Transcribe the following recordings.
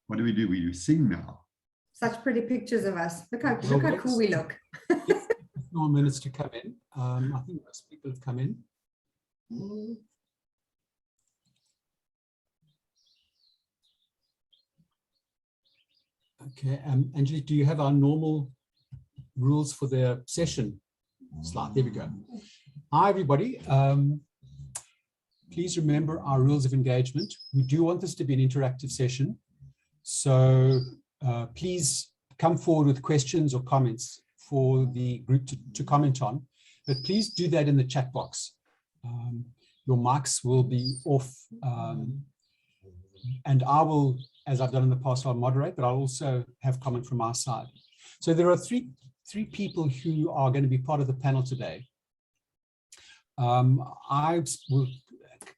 what do? We sing now. Such pretty pictures of us. Look how cool we look. More minutes to come in. I think most people have come in. Okay, Angelique, do you have our normal rules for the session slide? There we go. Hi, everybody. Please remember our rules of engagement. We do want this to be an interactive session. So please come forward with questions or comments for the group to comment on, but please do that in the chat box. Your mics will be off, and I will, as I've done in the past, I'll moderate, but I'll also have comment from our side. So there are three people who are going to be part of the panel today. I will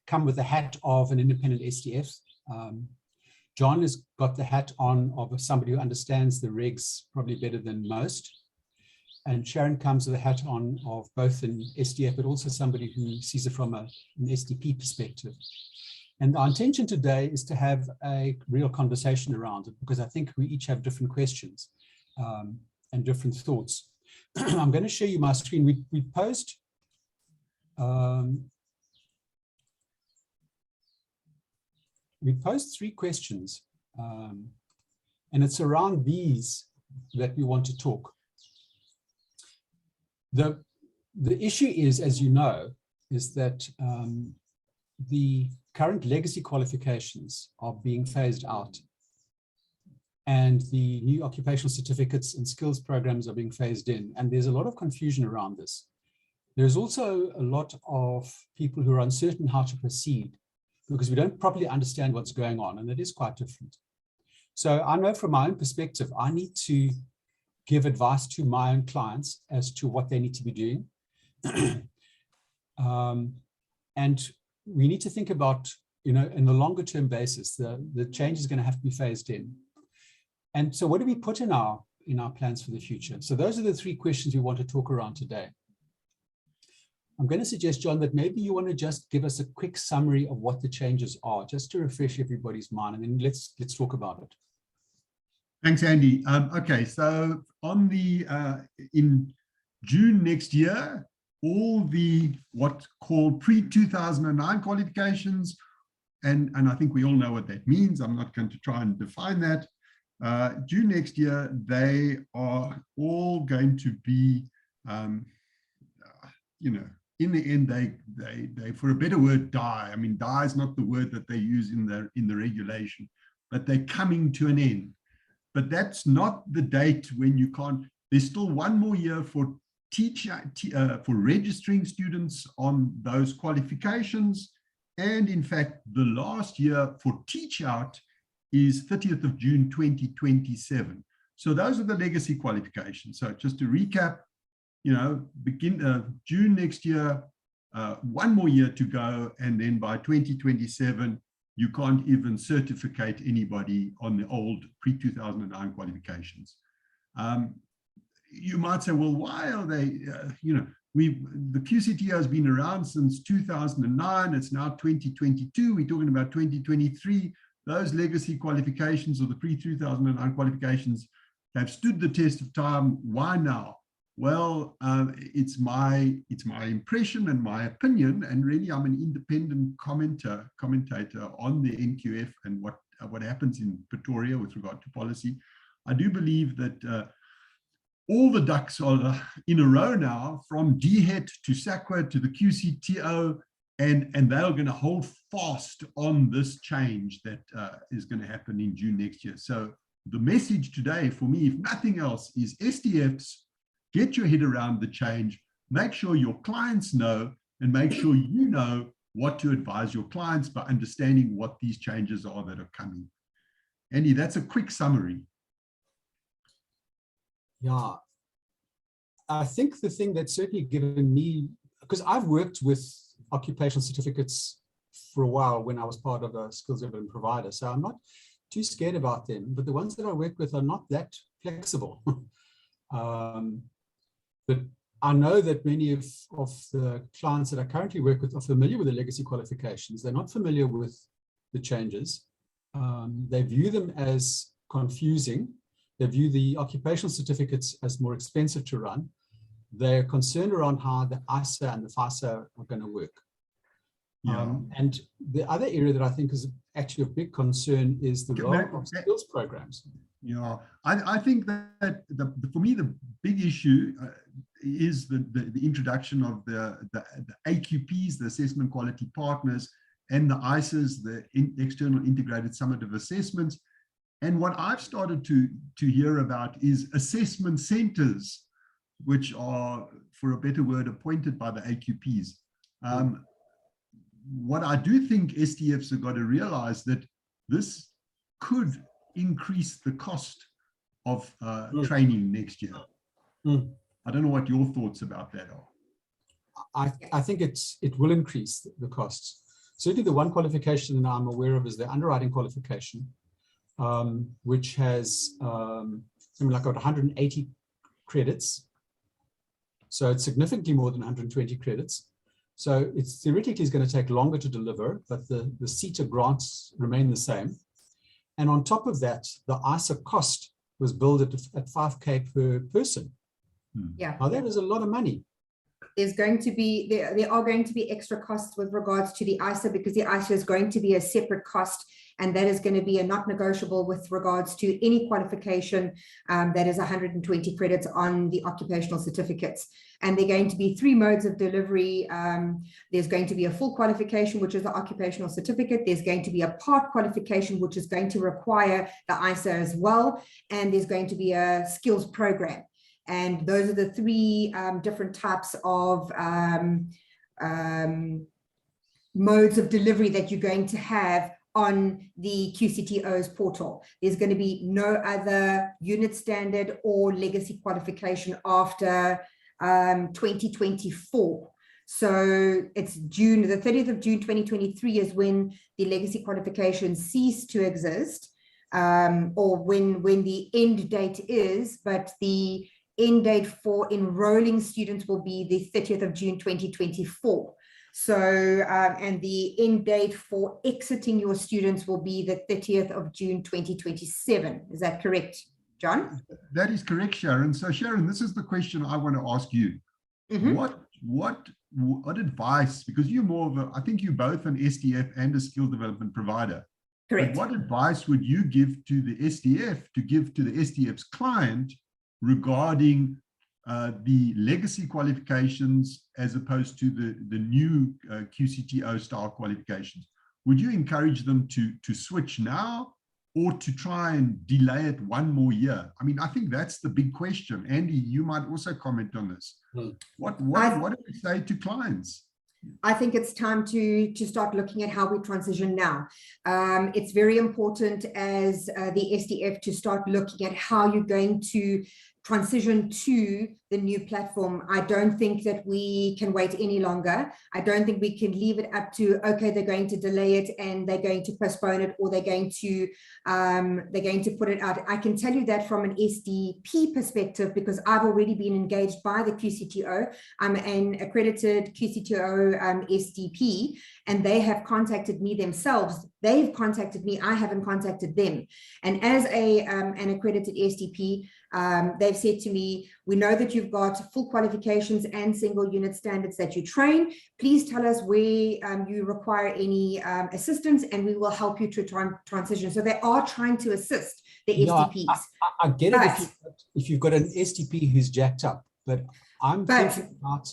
come with the hat of an independent SDF. John has got the hat on of somebody who understands the regs probably better than most. And Sharon comes with a hat on of both an SDF, but also somebody who sees it from an SDP perspective. And our intention today is to have a real conversation around it, because I think we each have different questions and different thoughts. I'm going to show you my screen. We posed three questions, and it's around these that we want to talk. The issue is, as you know, is that the current legacy qualifications are being phased out, and the new occupational certificates and skills programs are being phased in, and there's a lot of confusion around this. There's also a lot of people who are uncertain how to proceed because we don't properly understand what's going on, and it is quite different. So I know from my own perspective, I need to give advice to my own clients as to what they need to be doing. And we need to think about, in the longer term basis, the change is going to have to be phased in. And so what do we put in our plans for the future? So those are the three questions we want to talk around today. I'm going to suggest, John, that maybe you want to just give us a quick summary of what the changes are, just to refresh everybody's mind, and then let's talk about it. Thanks, Andy. Okay, so on in June next year, all the what's called pre-2009 qualifications, and I think we all know what that means. I'm not going to try and define that. June next year, they are all going to be, in the end, they, for a better word, die. I mean, die is not the word that they use in the regulation, but they're coming to an end. But that's not the date when you can't. There's still one more year for for registering students on those qualifications. And in fact, the last year for teach out is 30th of June, 2027. So those are the legacy qualifications. So just to recap, begin June next year, one more year to go. And then by 2027, you can't even certificate anybody on the old pre-2009 qualifications. You might say, well, why are they, the QCTO has been around since 2009. It's now 2022. We're talking about 2023. Those legacy qualifications or the pre-2009 qualifications have stood the test of time. Why now? Well, it's my impression and my opinion, and really I'm an independent commentator on the NQF and what happens in Pretoria with regard to policy. I do believe that all the ducks are in a row now, from DHET to SAQA to the QCTO, and they're going to hold fast on this change that is going to happen in June next year. So the message today for me, if nothing else, is SDFs, get your head around the change, make sure your clients know, and make sure you know what to advise your clients by understanding what these changes are that are coming. Andy, that's a quick summary. Yeah, I think the thing that's certainly given me, because I've worked with occupational certificates for a while when I was part of a skills development provider, so I'm not too scared about them, but the ones that I work with are not that flexible. But I know that many of the clients that I currently work with are familiar with the legacy qualifications. They're not familiar with the changes. they view them as confusing. They view the occupational certificates as more expensive to run. They're concerned around how the ASDSA and the FASA are going to work. Yeah. And the other area that I think is actually of big concern is the role of skills programs. Yeah, I think that for me, the big issue is the introduction of the AQPs, the assessment quality partners, and the ISAs, the external integrated summative assessments. And what I've started to hear about is assessment centers, which are, for a better word, appointed by the AQPs. What I do think STFs have got to realize that this could increase the cost of training next year. I don't know what your thoughts about that are. I think it will increase the costs. Certainly the one qualification that I'm aware of is the underwriting qualification, which has something like about 180 credits. So it's significantly more than 120 credits. So it's theoretically is going to take longer to deliver, but the CETA grants remain the same. And on top of that, the ISA cost was billed at $5K per person. Yeah. Now that is a lot of money. There's going to be, there are going to be extra costs with regards to the ISA, because the ISA is going to be a separate cost, and that is going to be a not negotiable with regards to any qualification that is 120 credits on the occupational certificates. And they're going to be 3 modes of delivery. There's going to be a full qualification, which is the occupational certificate. There's going to be a part qualification, which is going to require the ISA as well. And there's going to be a skills program. And those are the 3 different types of modes of delivery that you're going to have on the QCTO's portal. There's going to be no other unit standard or legacy qualification after 2024. So it's June, the 30th of June 2023 is when the legacy qualifications cease to exist, or when the end date is, but the end date for enrolling students will be the 30th of June 2024. So, and the end date for exiting your students will be the 30th of June 2027. Is that correct, John? That is correct, Sharon. So Sharon, this is the question I want to ask you. What advice, because you're more of a, I think you're both an SDF and a skill development provider. Correct. But what advice would you give to the SDF to give to the SDF's client regarding the legacy qualifications as opposed to the new QCTO style qualifications? Would you encourage them to switch now, or to try and delay it 1 more year? I mean, I think that's the big question. Andy, you might also comment on this. What do you say to clients? I think it's time to start looking at how we transition now. It's very important as the SDF to start looking at how you're going to transition to the new platform. I don't think that we can wait any longer. I don't think we can leave it up to, okay, they're going to delay it and they're going to postpone it, or they're going to put it out. I can tell you that from an SDP perspective, because I've already been engaged by the QCTO. I'm an accredited QCTO SDP, and they have contacted me themselves. They've contacted me, I haven't contacted them. And as an accredited SDP, they've said to me, we know that you've got full qualifications and single unit standards that you train. Please tell us where you require any assistance, and we will help you to transition. So they are trying to assist the SDPs. I get it if you've got an SDP who's jacked up, but I'm thinking about,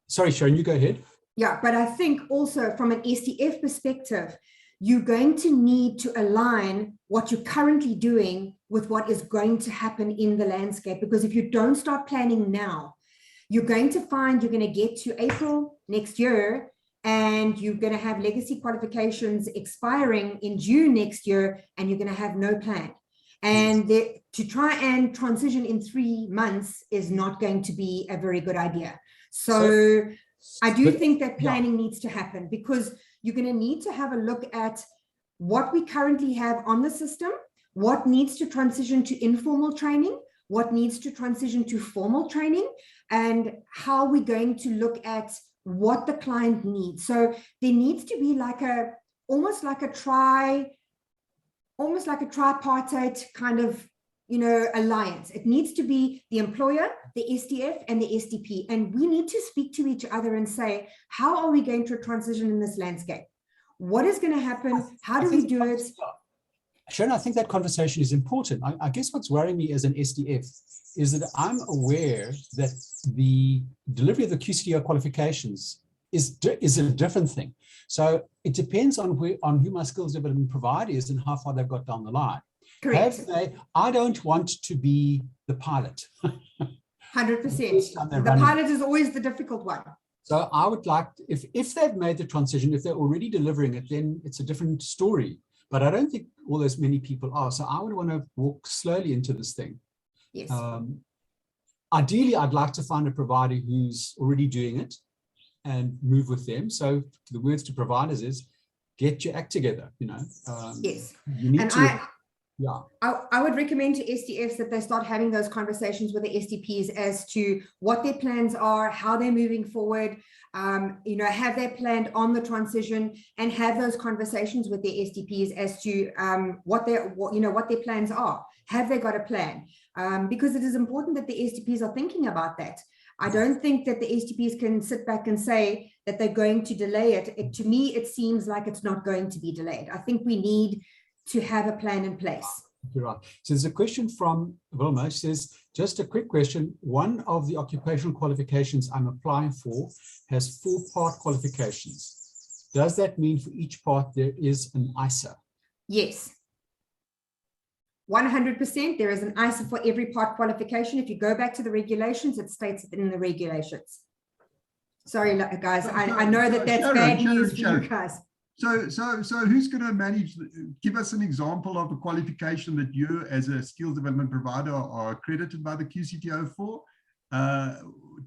sorry, Sharon, you go ahead. Yeah, but I think also from an SDF perspective, you're going to need to align what you're currently doing with what is going to happen in the landscape. Because if you don't start planning now, you're going to find you're going to get to April next year, and you're going to have legacy qualifications expiring in June next year, and you're going to have no plan. And to try and transition in 3 months is not going to be a very good idea. So I do think that planning needs to happen, because you're going to need to have a look at what we currently have on the system, what needs to transition to informal training, what needs to transition to formal training, and how we're going to look at what the client needs. So there needs to be like almost like a almost like a tripartite kind of, alliance. It needs to be the employer, the SDF, and the SDP. And we need to speak to each other and say, how are we going to transition in this landscape? What is going to happen? How do we do it? Sharon, I think that conversation is important. I guess what's worrying me as an SDF is that I'm aware that the delivery of the QCTO qualifications is a different thing. So it depends on who my skills development provider is and how far they've got down the line. Correct. I don't want to be the pilot. 100%. The pilot is always the difficult one. So I would like, if they've made the transition, if they're already delivering it, then it's a different story. But I don't think all those many people are. So I would want to walk slowly into this thing. Yes. Ideally, I'd like to find a provider who's already doing it and move with them. So the words to providers is, get your act together, Yes. You need I would recommend to SDFs that they start having those conversations with the SDPs as to what their plans are, how they're moving forward, have they planned on the transition, and have those conversations with their SDPs as to what their plans are. Have they got a plan? Because it is important that the SDPs are thinking about that. I don't think that the SDPs can sit back and say that they're going to delay it. To me, it seems like it's not going to be delayed. I think we need to have a plan in place. You're right. So there's a question from Wilma. She says, just a quick question. One of the occupational qualifications I'm applying for has 4-part qualifications. Does that mean for each part there is an ISA? Yes. 100%. There is an ISA for every part qualification. If you go back to the regulations, it states it in the regulations. Sorry, guys. I know that that's bad news for you guys. So who's going to manage? Give us an example of a qualification that you, as a skills development provider, are accredited by the QCTO for.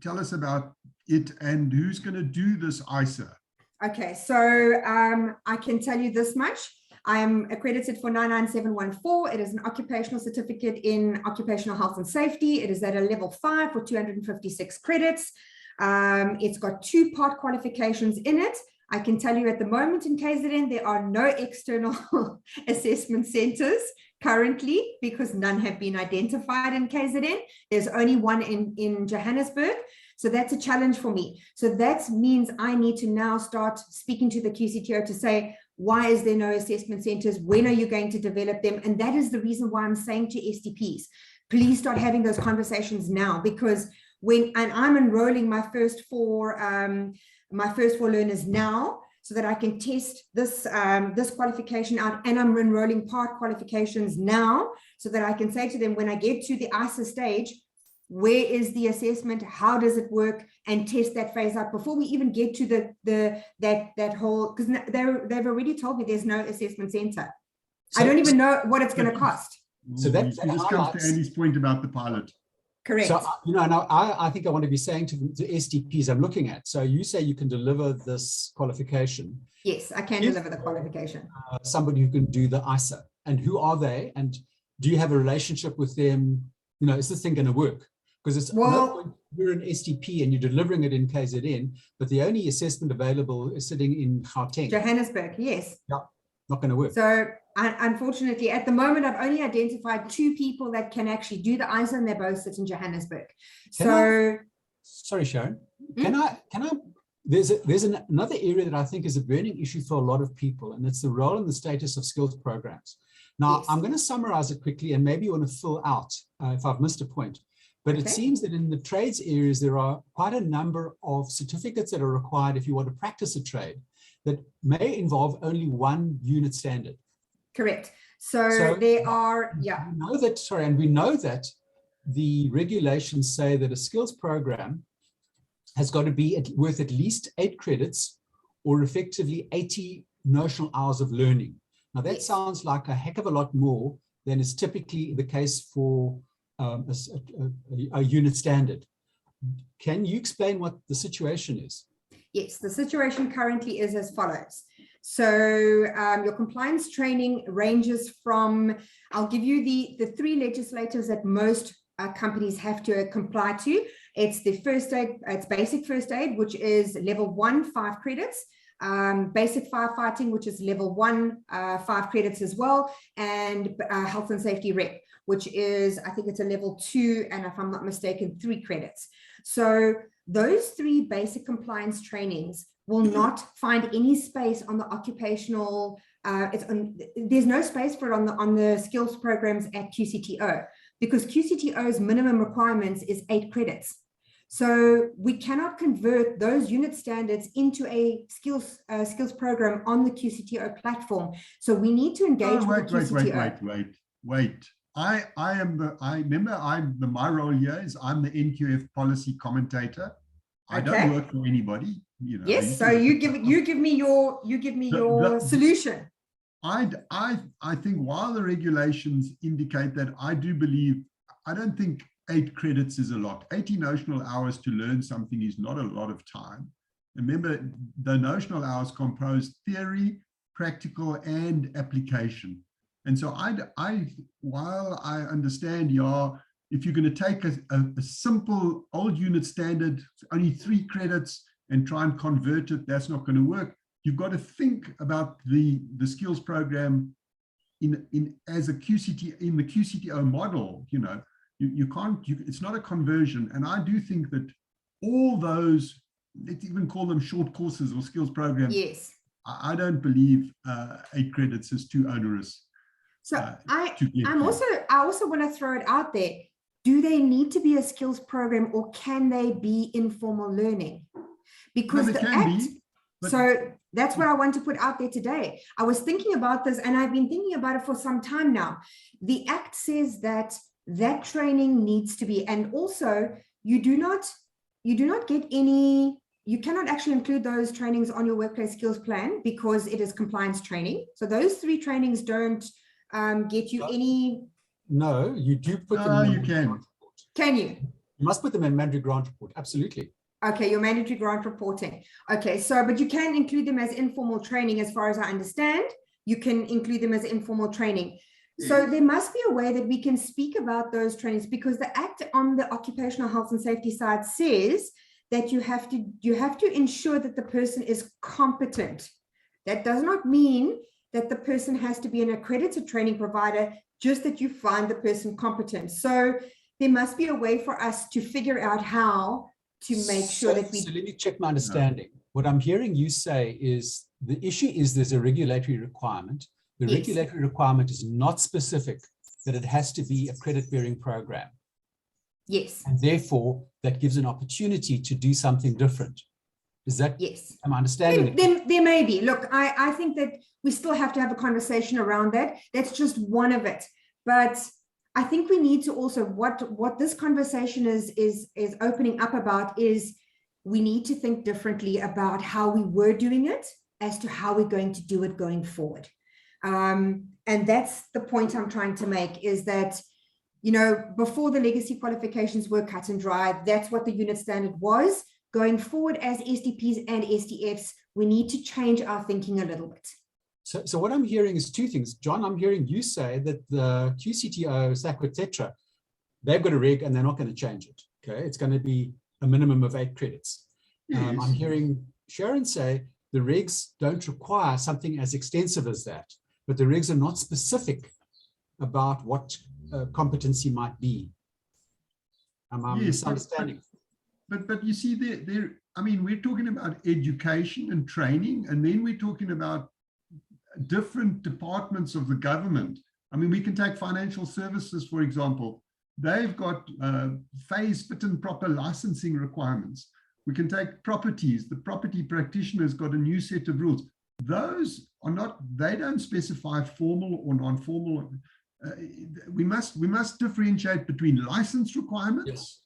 Tell us about it and who's going to do this ISA. Okay, so I can tell you this much. I am accredited for 99714. It is an occupational certificate in occupational health and safety. It is at a level 5 for 256 credits. It's got 2-part qualifications in it. I can tell you at the moment in KZN, there are no external assessment centers currently because none have been identified in KZN. There's only one in Johannesburg. So that's a challenge for me. So that means I need to now start speaking to the QCTO to say, why is there no assessment centers? When are you going to develop them? And that is the reason why I'm saying to SDPs, please start having those conversations now, because I'm enrolling my first four learners now, so that I can test this this qualification out, and I'm enrolling part qualifications now, so that I can say to them, when I get to the ISA stage, where is the assessment? How does it work? And test that phase out before we even get to that whole, because they've already told me there's no assessment center. So, I don't even know what it's going to cost. So that just comes to Andy's point about the pilot. Correct. So, I think I want to be saying to the SDPs I'm looking at, so you say you can deliver this qualification. Yes, I can deliver the qualification. Somebody who can do the ISA. And who are they? And do you have a relationship with them? Is this thing going to work? Because it's no point you're an SDP and you're delivering it in KZN, but the only assessment available is sitting in Gauteng. Johannesburg, yes. Yeah, not going to work. So unfortunately, at the moment, I've only identified 2 people that can actually do the ISA, and they both sit in Johannesburg. Sorry, Sharon. Can I? There's another area that I think is a burning issue for a lot of people, and it's the role and the status of skills programs. Now, yes. I'm going to summarize it quickly, and maybe you want to fill out if I've missed a point. But it seems that in the trades areas, there are quite a number of certificates that are required if you want to practice a trade that may involve only one unit standard. Correct. So they are, yeah. We know that the regulations say that a skills program has got to be worth at least 8 credits or effectively 80 notional hours of learning. Now that sounds like a heck of a lot more than is typically the case for a unit standard. Can you explain what the situation is? Yes, the situation currently is as follows. So your compliance training ranges from, I'll give you the 3 legislators that most companies have to comply to. It's the first aid, it's basic first aid, which is level 1, 5 credits. basic firefighting, which is level 1, 5 credits as well, and health and safety rep, which is, I think it's a level 2, and if I'm not mistaken, 3 credits. So those 3 basic compliance trainings will not find any space on the occupational, there's no space for it on the skills programs at QCTO, because QCTO's minimum requirements is 8 credits. So we cannot convert those unit standards into a skills program on the QCTO platform. So we need to engage with the QCTO. Wait. My role here is I'm the NQF policy commentator. I don't work for anybody. You know. Yes. So you give me your solution. I think while the regulations indicate that, I don't think 8 credits is a lot. 80 notional hours to learn something is not a lot of time. Remember, the notional hours compose theory, practical, and application. And so while I understand if you're going to take a simple old unit standard, only 3 credits, and try and convert it, that's not going to work. You've got to think about the skills program as a QCTO model. You know, you can't. It's not a conversion. And I do think that all those, let's even call them short courses or skills programs. Yes. I don't believe 8 credits is too onerous. So I also want to throw it out there. Do they need to be a skills program, or can they be informal learning? Because the Act. So that's what I want to put out there today. I was thinking about this, and I've been thinking about it for some time now. The Act says that training needs to be, and also you do not get any. You cannot actually include those trainings on your workplace skills plan because it is compliance training. So those 3 trainings don't get you any. No, you do put them in you can. Report. Can you? You must put them in mandatory grant report. Absolutely. Okay, your mandatory grant reporting. Okay, so, but you can include them as informal training, as far as I understand. You can include them as informal training. So there must be a way that we can speak about those trainings, because the Act on the occupational health and safety side says that you have to ensure that the person is competent. That does not mean that the person has to be an accredited training provider, just that you find the person competent. So there must be a way for us to figure out how to make sure that we. So let me check my understanding. What I'm hearing you say is the issue is there's a regulatory requirement. The regulatory requirement is not specific that it has to be a credit-bearing program. Yes. And therefore, that gives an opportunity to do something different. Is that, yes, am I understanding? There may be. Look, I think that we still have to have a conversation around that. That's just one of it. But I think we need to also, what this conversation is opening up about is we need to think differently about how we were doing it as to how we're going to do it going forward. And that's the point I'm trying to make, is that, you know, before the legacy qualifications were cut and dry, that's what the unit standard was. Going forward as SDPs and SDFs, we need to change our thinking a little bit. So what I'm hearing is 2 things. John, I'm hearing you say that the QCTO, SACWA Tetra, they've got a reg and they're not going to change it. Okay, it's going to be a minimum of 8 credits. Yes. I'm hearing Sharon say the regs don't require something as extensive as that, but the regs are not specific about what competency might be. Am I misunderstanding? But you see, I mean, we're talking about education and training, and then we're talking about different departments of the government. I mean, we can take financial services, for example. They've got phase fit and proper licensing requirements. We can take properties. The property practitioner's got a new set of rules. Those are not, they don't specify formal or non-formal. We must differentiate between license requirements,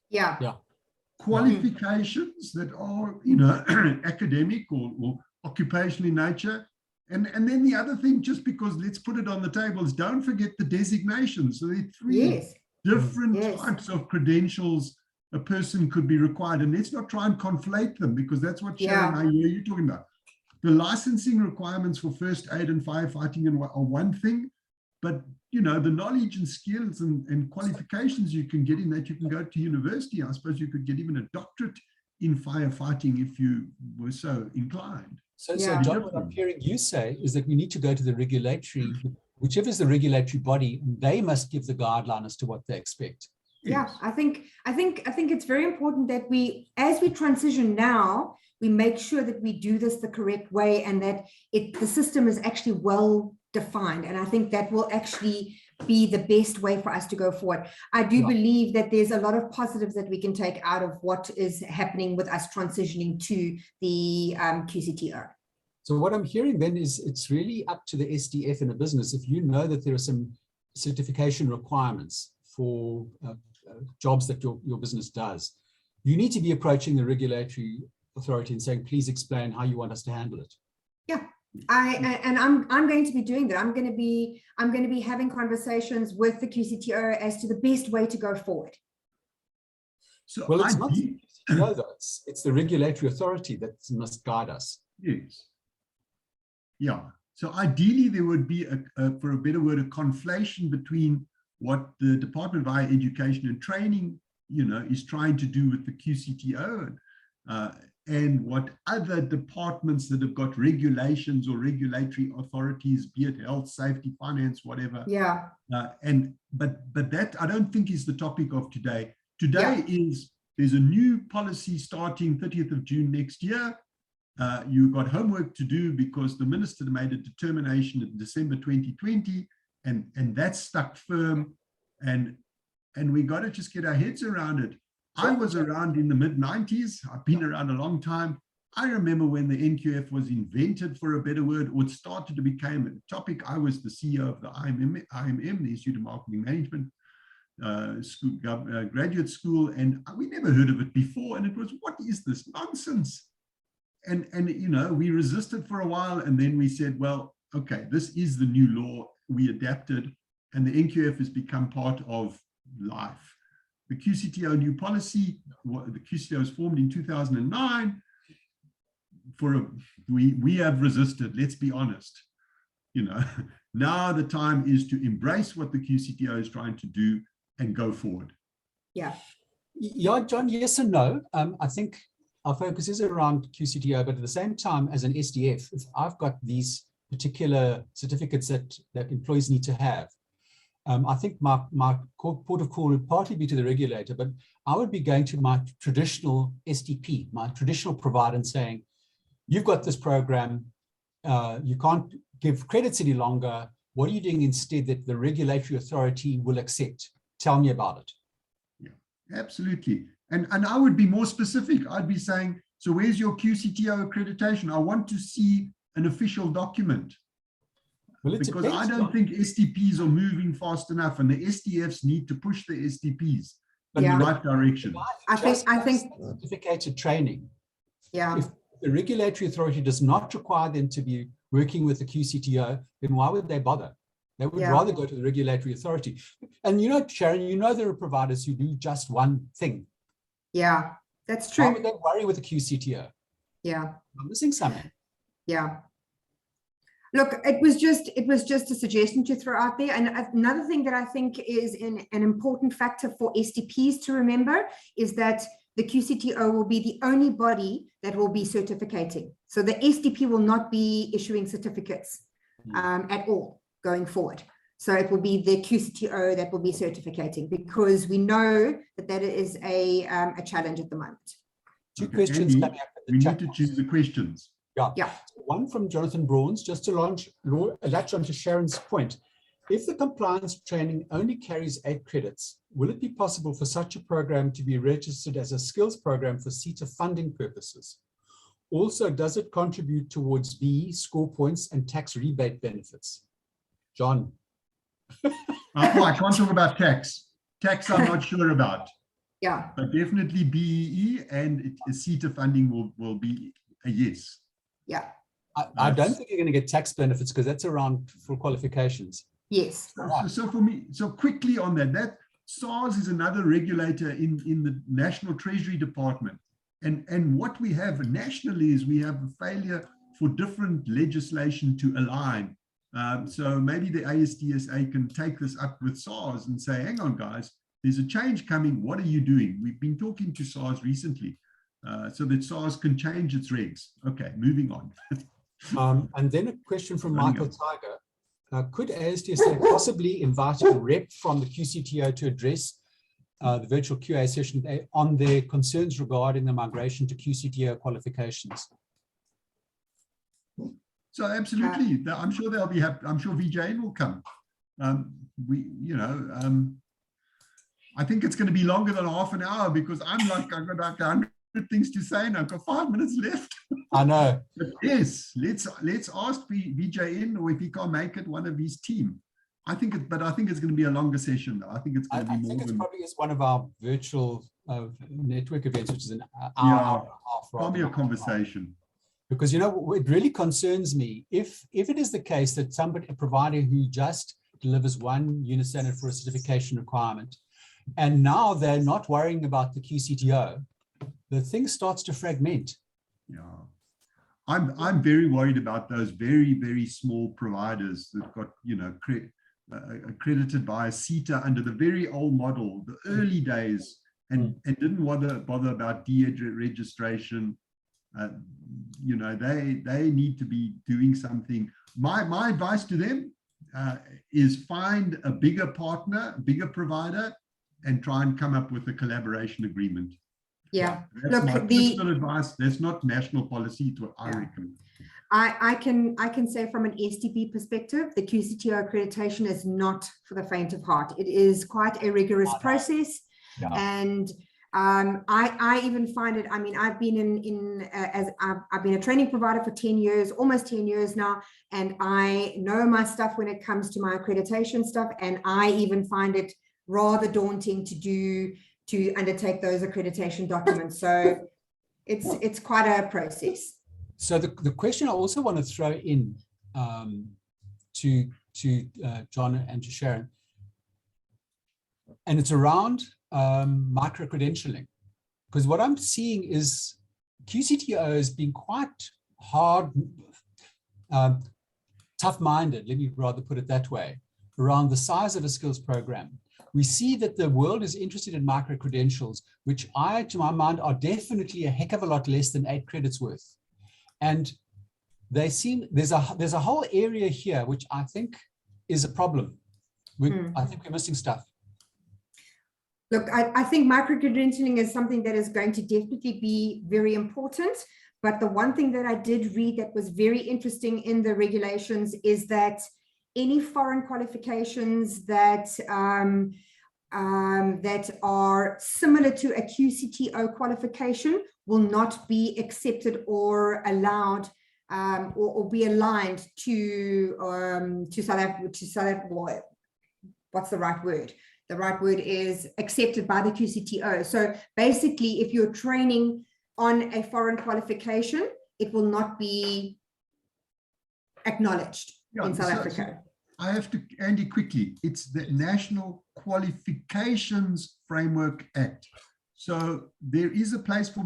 qualifications that are, you know, academic or occupational in nature. And then the other thing, just because let's put it on the table, is don't forget the designations. So there are 3 different types of credentials a person could be required. And let's not try and conflate them, because that's what Sharon, I hear you talking about. The licensing requirements for first aid and firefighting are one thing, but you know, the knowledge and skills and qualifications you can get in that, you can go to university. I suppose you could get even a doctorate in firefighting if you were so inclined. So, Yeah. John, what I'm hearing you say is that we need to go to the regulatory, whichever is the regulatory body, and they must give the guideline as to what they expect. Yeah, I think it's very important that as we transition now, we make sure that we do this the correct way and that the system is actually well defined. And I think that will actually be the best way for us to go forward. I do believe that there's a lot of positives that we can take out of what is happening with us transitioning to the QCTO. So what I'm hearing then is it's really up to the SDF in a business. If you know that there are some certification requirements for jobs that your business does, you need to be approaching the regulatory authority and saying, please explain how you want us to handle it. Yeah. I'm going to be doing that. I'm going to be having conversations with the QCTO as to the best way to go forward. So well, it's not the QCTO though. It's the regulatory authority that must guide us. Yes. Yeah. So ideally, there would be for a better word, a conflation between what the Department of Higher Education and Training, is trying to do with the QCTO, and what other departments that have got regulations or regulatory authorities, be it health, safety, finance, whatever. Yeah. But that I don't think is the topic of today. Today there's a new policy starting 30th of June next year. You've got homework to do because the minister made a determination in December 2020, and that's stuck firm, and we got to just get our heads around it. I was around in the mid-90s. I've been around a long time. I remember when the NQF was invented, for a better word, or it started to become a topic. I was the CEO of the IMM, the Institute of Marketing Management graduate school, and we never heard of it before. And it was, what is this nonsense? And we resisted for a while, and then we said, well, okay, this is the new law. We adapted, and the NQF has become part of life. The QCTO new policy, the QCTO was formed in 2009. We have resisted, let's be honest. Now the time is to embrace what the QCTO is trying to do and go forward. Yeah. Yeah, John, yes and no. I think our focus is around QCTO, but at the same time, as an SDF, if I've got these particular certificates that employees need to have, I think my port of call would partly be to the regulator, but I would be going to my traditional SDP, my traditional provider, and saying, you've got this program, you can't give credits any longer. What are you doing instead that the regulatory authority will accept? Tell me about it. Yeah, absolutely. And I would be more specific. I'd be saying, so where's your QCTO accreditation? I want to see an official document. Well, because I don't think STPs are moving fast enough, and the SDFs need to push the STPs in the right direction. I think certificated training. Yeah. If the regulatory authority does not require them to be working with the QCTO, then why would they bother? They would rather go to the regulatory authority. And Sharon, there are providers who do just one thing. Yeah, that's true. Why would they worry with the QCTO? Yeah. I'm missing something. Yeah. Look, it was just a suggestion to throw out there. And another thing that I think is an important factor for STPs to remember is that the QCTO will be the only body that will be certificating. So the SDP will not be issuing certificates at all going forward. So it will be the QCTO that will be certificating, because we know that is a challenge at the moment. Two questions coming up in the chat. We need to choose the questions. Yeah. One from Jonathan Brawns, just to latch onto Sharon's point. If the compliance training only carries 8 credits, will it be possible for such a program to be registered as a skills program for CETA funding purposes? Also, does it contribute towards BE score points and tax rebate benefits? John. I can't talk about tax. Tax I'm not sure about. Yeah. But definitely BEE and CETA funding will be a yes. Yeah. I don't think you're going to get tax benefits because that's around full qualifications. Yes. So for me, so quickly on that SARS is another regulator in the National Treasury Department. And what we have nationally is we have a failure for different legislation to align. So maybe the ASDSA can take this up with SARS and say, hang on, guys, there's a change coming. What are you doing? We've been talking to SARS recently. so that SARS can change its regs. Okay, moving on. And then a question from Michael Tiger. Could ASDSA possibly invite a rep from the QCTO to address the virtual QA session on their concerns regarding the migration to QCTO qualifications? So absolutely, I'm sure they'll be happy. I'm sure VJN will come. I think it's going to be longer than half an hour because I've got like 100 things to say and I've got 5 minutes left. I know. But yes, let's ask VJN, or if he can't make it, one of his team. I think it's going to be a longer session though. I think it's going to be more. I think it's probably one of our virtual network events, which is an hour and a half. Probably a conversation. Because, you know, it really concerns me if it is the case that a provider who just delivers one unit standard for a certification requirement, and now they're not worrying about the QCTO, the thing starts to fragment. Yeah, I'm very worried about those very, very small providers that got, you know, accredited by CETA under the very old model, the early days, and didn't bother about registration. You know, they need to be doing something. My advice to them is find a bigger partner, a bigger provider, and try and come up with a collaboration agreement. Yeah, that's my personal advice. That's not national policy. To I reckon. I can say from an SDP perspective, the QCTO accreditation is not for the faint of heart. It is quite a rigorous process, and I even find it. I mean, I've been I've been a training provider for 10 years, almost 10 years now, and I know my stuff when it comes to my accreditation stuff, and I even find it rather daunting to undertake those accreditation documents. So it's quite a process. So the question I also want to throw in to John and to Sharon, and it's around micro-credentialing, because what I'm seeing is QCTO has been quite hard, tough-minded, let me rather put it that way, around the size of a skills program. We see that the world is interested in micro-credentials, which to my mind, are definitely a heck of a lot less than 8 credits worth. And they seem, there's a whole area here, which I think is a problem. I think we're missing stuff. Look, I think micro-credentialing is something that is going to definitely be very important. But the one thing that I did read that was very interesting in the regulations is that any foreign qualifications that that are similar to a QCTO qualification will not be accepted or allowed or be aligned to South Africa. What's the right word? The right word is accepted by the QCTO. So basically, if you're training on a foreign qualification, it will not be acknowledged in South Africa. I have to, Andy, quickly. It's the National Qualifications Framework Act. So there is a place for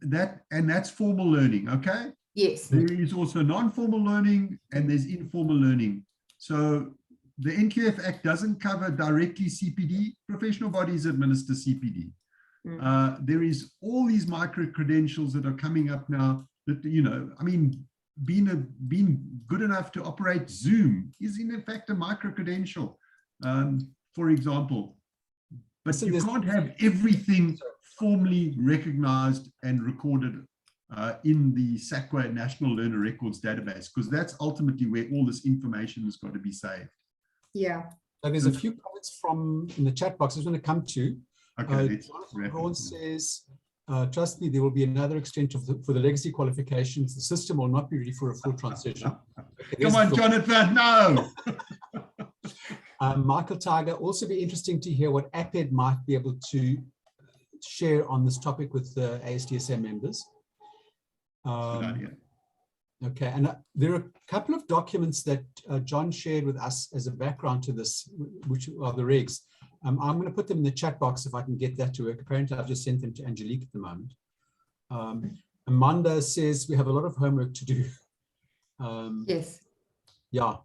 that, and that's formal learning, okay? Yes. There is also non-formal learning, and there's informal learning. So the NQF Act doesn't cover directly CPD. Professional bodies administer CPD. There is all these micro-credentials that are coming up now that, you know, I mean, being good enough to operate Zoom is in fact a micro-credential, for example. But so you can't have everything formally recognized and recorded in the SACWA National Learner Records database, because that's ultimately where all this information has got to be saved. Yeah. So there's a few comments in the chat box I was going to come to. Okay. Jonathan Braun says, trust me, there will be another extension for the legacy qualifications. The system will not be ready for a full transition. Okay, come on, Jonathan, no! Michael Tiger, also be interesting to hear what APED might be able to share on this topic with the ASDSA members. Okay, and there are a couple of documents that John shared with us as a background to this, which are the regs. I'm going to put them in the chat box if I can get that to work. Apparently, I've just sent them to Angelique at the moment. Amanda says we have a lot of homework to do. Yes. Yeah.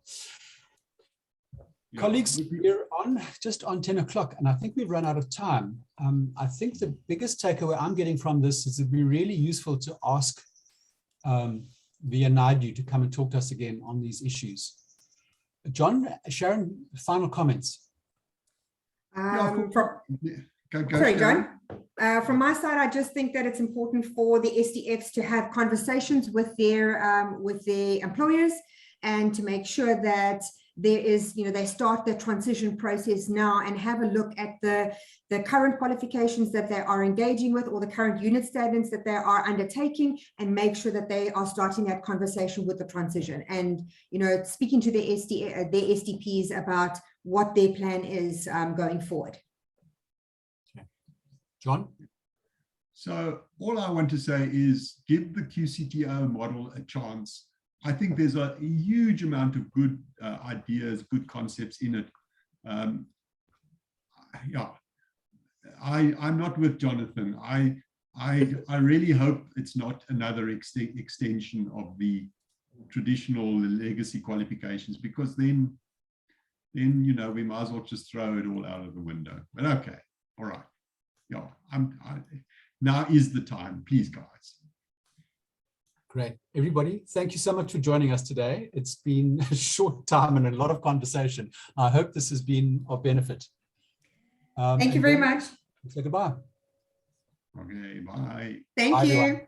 Colleagues, we're on just on 10 o'clock, and I think we've run out of time. I think the biggest takeaway I'm getting from this is it'd be really useful to ask Via Naidu to come and talk to us again on these issues. John, Sharon, final comments. Sorry, John. From my side, I just think that it's important for the SDFs to have conversations with their employers and to make sure that there is, they start the transition process now and have a look at the current qualifications that they are engaging with or the current unit standards that they are undertaking, and make sure that they are starting that conversation with the transition and, speaking to their SDPs about what their plan is going forward. Okay. John? So all I want to say is give the QCTO model a chance. I think there's a huge amount of good ideas, good concepts in it. I'm not with Jonathan. I really hope it's not another extension of the traditional legacy qualifications, because then we might as well just throw it all out of the window. But okay, all right. Yeah, now is the time, please, guys. Great. Everybody, thank you so much for joining us today. It's been a short time and a lot of conversation. I hope this has been of benefit. Thank you very much. Say goodbye. Okay, bye. Thank you. Everyone.